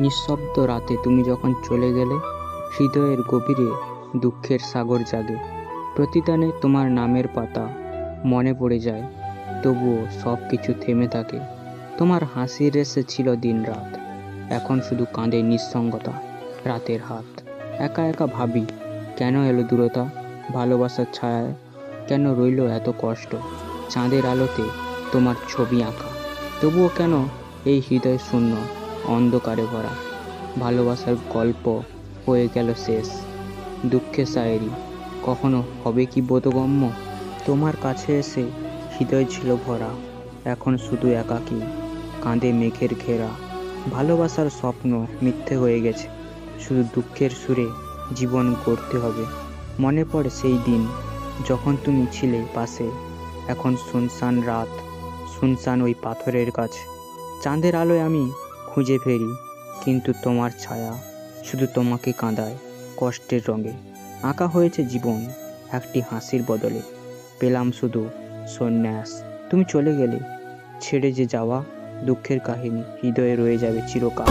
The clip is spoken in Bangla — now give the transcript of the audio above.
নিঃশব্দ রাতে তুমি যখন চলে গেলে, হৃদয়ের গভীরে দুঃখের সাগর জাগে। প্রতিদানে তোমার নামের পাতা মনে পড়ে যায়, তবুও সব কিছু থেমে থাকে। তোমার হাসির রেশে ছিল দিন রাত, এখন শুধু কাঁধে নিঃসঙ্গতা, রাতের হাত। একা একা ভাবি, কেন এলো দূরতা? ভালোবাসার ছায়ায় কেন রইল এত কষ্ট? চাঁদের আলোতে তোমার ছবি আঁকা, তবুও কেন এই হৃদয় শূন্য, অন্ধকারে ভরা? ভালোবাসার গল্প হয়ে গেল শেষ, দুঃখের শায়েরি কখনো হবে কি বোধগম্য? তোমার কাছে এসে হৃদয় ছিল ভরা, এখন শুধু একাকী, কাঁধে মেঘের ঘেরা। ভালোবাসার স্বপ্ন মিথ্যে হয়ে গেছে, শুধু দুঃখের সুরে জীবন গড়তে হবে। মনে পড়ে সেই দিন যখন তুমি ছিলে পাশে, এখন শুনশান রাত, শুনশান ওই পাথরের কাছে। চাঁদের আলোয় আমি খুঁজে ফেরি, কিন্তু তোমার ছায়া শুধু তোমাকে কাঁদায় কষ্টের রঙে। আঁকা হয়েছে জীবন একটি হাসির বদলে, পেলাম শুধু সন্ন্যাস। তুমি চলে গেলে, ছেড়ে যে যাওয়া দুঃখের কাহিনী হৃদয়ে রয়ে যাবে চিরকাল।